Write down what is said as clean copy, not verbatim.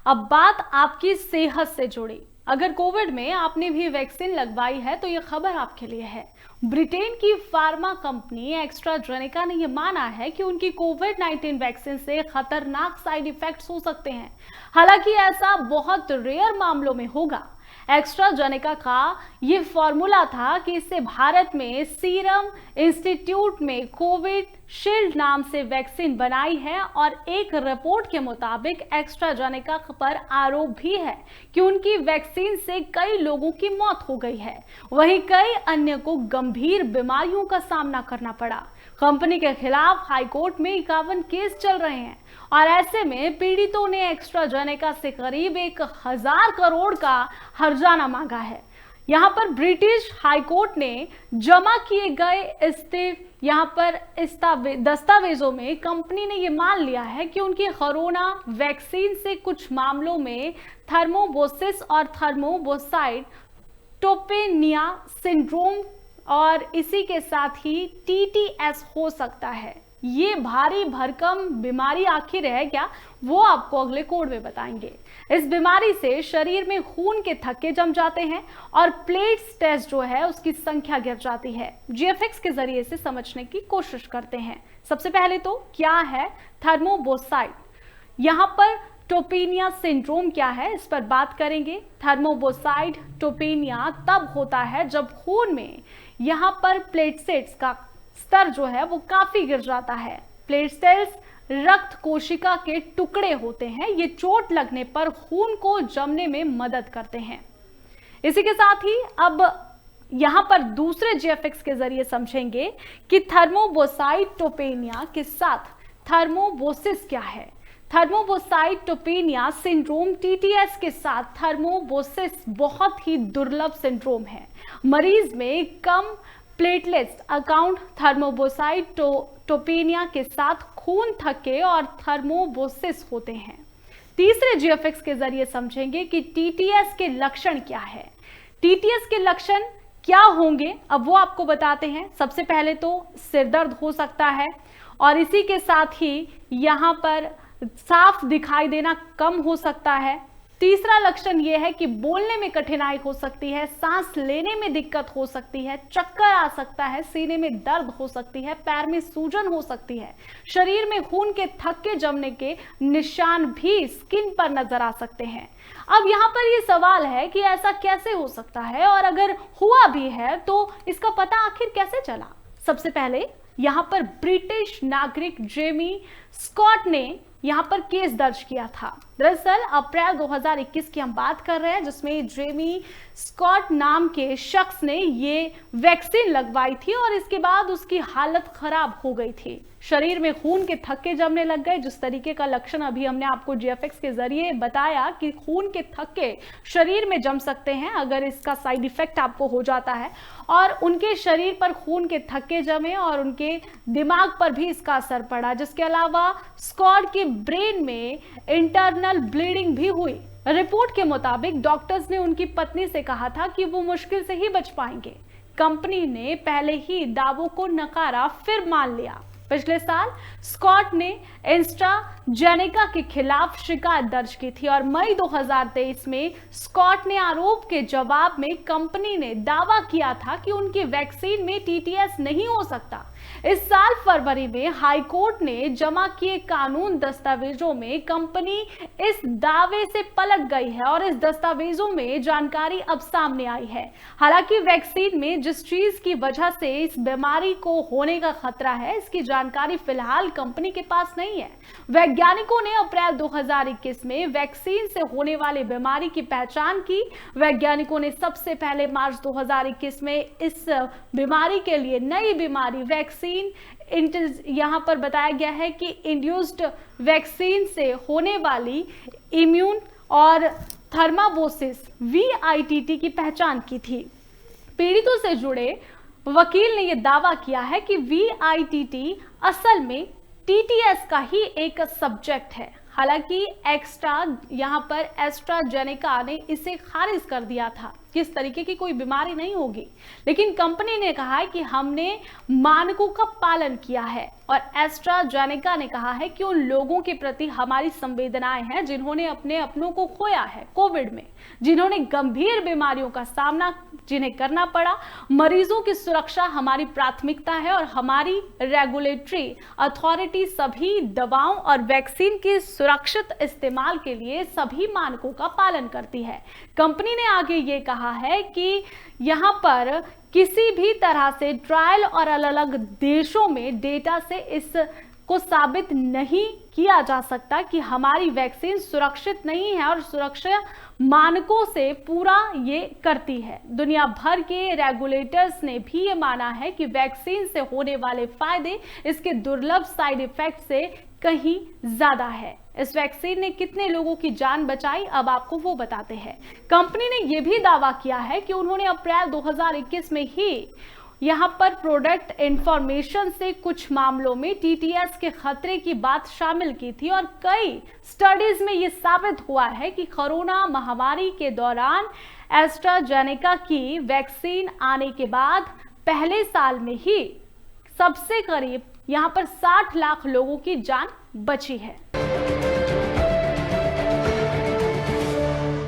अब बात आपकी सेहत से जुड़ी। अगर कोविड में आपने भी वैक्सीन लगवाई है तो ये खबर आपके लिए है। ब्रिटेन की फार्मा कंपनी एस्ट्राजेनेका ने यह माना है कि उनकी कोविड-19 वैक्सीन से खतरनाक साइड इफेक्ट्स हो सकते हैं। हालांकि ऐसा बहुत रेयर मामलों में होगा। एस्ट्राजेनेका का ये फॉर्मूला था कि इससे भारत में सीरम इंस्टीट्यूट में कोविड शील्ड नाम से वैक्सीन बनाई है और एक रिपोर्ट के मुताबिक एस्ट्राजेनेका पर आरोप भी है कि उनकी वैक्सीन से कई लोगों की मौत हो गई है। वहीं कई अन्य को गंभीर बीमारियों का सामना करना पड़ा। कंपनी के खिलाफ हाईकोर्ट में 51 केस चल रहे हैं और ऐसे में पीड़ितों ने एस्ट्राजेनेका से करीब 1000 करोड़ का हर्जाना मांगा है। यहाँ पर ब्रिटिश हाईकोर्ट ने जमा किए गए दस्तावेजों में कंपनी ने यह मान लिया है कि उनकी कोरोना वैक्सीन से कुछ मामलों में थर्मोबोसिस और थर्मोबोसाइटोपेनिया सिंड्रोम और इसी के साथ ही टीटीएस हो सकता है। ये भारी भरकम बीमारी आखिर है क्या, वो आपको अगले कोड में बताएंगे। इस बीमारी से शरीर में खून के थक्के जम जाते हैं और प्लेट्स टेस्ट जो है उसकी संख्या गिर जाती है। जीएफएक्स के जरिए से समझने की कोशिश करते हैं। सबसे पहले तो क्या है थर्मोबोसाइट, यहाँ पर टोपेनिया सिंड्रोम क्या है इस पर बात करेंगे। थर्मोबोसाइटोपेनिया तब होता है जब खून में यहाँ पर प्लेटलेट्स का स्तर जो है वो काफी गिर जाता है। प्लेटलेट्स रक्त कोशिका के टुकड़े होते हैं। ये चोट लगने पर खून को जमने में मदद करते हैं। इसी के साथ ही अब यहां पर दूसरे जीएफएक्स के जरिए समझेंगे कि थर्मोबोसाइटोपेनिया के साथ थर्मोबोसिस क्या है। थर्मोबोसाइटोपेनिया सिंड्रोम टीटीएस के साथ थर्मोबोसिस बहुत ही दुर्लभ सिंड्रोम है। मरीज में कम प्लेटलेट्स अकाउंट थर्मोबोसाइटोपेनिया के साथ खून थक्के और थर्मोबोसिस होते हैं। तीसरे जीएफएक्स के जरिए समझेंगे कि टीटीएस के लक्षण क्या है। टीटीएस के लक्षण क्या होंगे अब वो आपको बताते हैं। सबसे पहले तो सिर दर्द हो सकता है और इसी के साथ ही यहाँ पर साफ दिखाई देना कम हो सकता है। तीसरा लक्षण यह है कि बोलने में कठिनाई हो सकती है, सांस लेने में दिक्कत हो सकती है, चक्कर आ सकता है, सीने में दर्द हो सकती है, पैर में सूजन हो सकती है, शरीर में खून के थक्के जमने के निशान भी स्किन पर नजर आ सकते हैं। अब यहाँ पर ये सवाल है कि ऐसा कैसे हो सकता है और अगर हुआ भी है तो इसका पता आखिर कैसे चला। सबसे पहले यहाँ पर ब्रिटिश नागरिक जेमी स्कॉट ने यहाँ पर केस दर्ज किया था। दरअसल अप्रैल 2021 की हम बात कर रहे हैं जिसमें जेमी स्कॉट नाम के शख्स ने ये वैक्सीन लगवाई थी और इसके बाद उसकी हालत खराब हो गई थी। शरीर में खून के थक्के जमने लग गए। जिस तरीके का लक्षण अभी हमने आपको जीएफएक्स के जरिए बताया कि खून के थक्के शरीर में जम सकते हैं अगर इसका साइड इफेक्ट आपको हो जाता है, और उनके शरीर पर खून के थक्के जमे और उनके दिमाग पर भी इसका असर पड़ा। जिसके अलावा स्कॉट के ब्रेन में इंटरनल ब्लीडिंग भी हुई। रिपोर्ट के मुताबिक डॉक्टर्स ने उनकी पत्नी से कहा था कि वो मुश्किल से ही बच पाएंगे। कंपनी ने पहले ही दावों को नकारा फिर मान लिया। पिछले साल स्कॉट ने एस्ट्राजेनेका के खिलाफ शिकायत दर्ज की थी और मई 2023 में स्कॉट ने आरोप के जवाब में कंपनी ने दावा किया था कि उनकी वैक्सीन में टीटीएस नहीं हो सकता। इस साल फरवरी में हाईकोर्ट ने जमा किए कानून दस्तावेजों में कंपनी इस दावे से पलट गई है और इस दस्तावेजों में जानकारी अब सामने आई है। हालांकि वैक्सीन में जिस चीज की वजह से इस बीमारी को होने का खतरा है इसकी जानकारी फिलहाल कंपनी के पास नहीं है। वैज्ञानिकों ने अप्रैल 2021 में वैक्सीन से होने वाली बीमारी की पहचान की। वैज्ञानिकों ने सबसे पहले मार्च 2021 में इस बीमारी के लिए नई बीमारी वैक्सीन यहाँ पर बताया गया है कि इंड्यूस्ड वैक्सीन से होने वाली इम्यून और थर्मोबोसिस VITT की पहचान की थी। पीड़ितों से जुड़े वकील ने यह दावा किया है कि VITT असल में TTS का ही एक सब्जेक्ट है। हालांकि यहाँ पर एस्ट्राजेनेका ने इसे खारिज कर दिया था। किस तरीके की कोई बीमारी नहीं होगी, लेकिन कंपनी ने कहा है कि हमने मानकों का पालन किया है। और एस्ट्राजेनेका ने कहा है कि उन लोगों के प्रति हमारी संवेदनाएं हैं जिन्होंने अपने अपनों को खोया है कोविड में, जिन्होंने गंभीर बीमारियों का सामना जिन्हें करना पड़ा। मरीजों की सुरक्षा हमारी प्राथमिकता है और हमारी रेगुलेटरी अथॉरिटी सभी दवाओं और वैक्सीन के सुरक्षित इस्तेमाल के लिए सभी मानकों का पालन करती है। कंपनी ने आगे ये कहा है कि यहाँ पर किसी भी तरह से ट्रायल और अलग अलग देशों में डेटा से इस को साबित नहीं किया जा सकता कि हमारी वैक्सीन सुरक्षित नहीं है और सुरक्षा मानकों से पूरा ये करती है। दुनिया भर के रेगुलेटर्स ने भी ये माना है कि वैक्सीन से होने वाले फायदे इसके दुर्लभ साइड इफेक्ट से कहीं ज्यादा है। इस वैक्सीन ने कितने लोगों की जान बचाई, अब आपको वो बताते हैं। कंपनी ने यह भी दावा किया है कि उन्होंने अप्रैल 2021 में ही यहाँ पर प्रोडक्ट इंफॉर्मेशन से कुछ मामलों में टीटीएस के खतरे की बात शामिल की थी और कई स्टडीज में यह साबित हुआ है कि कोरोना महामारी के दौरान एस्ट्राजेनेका की वैक्सीन आने के बाद पहले साल में ही सबसे करीब यहाँ पर 60 लाख लोगों की जान बची है।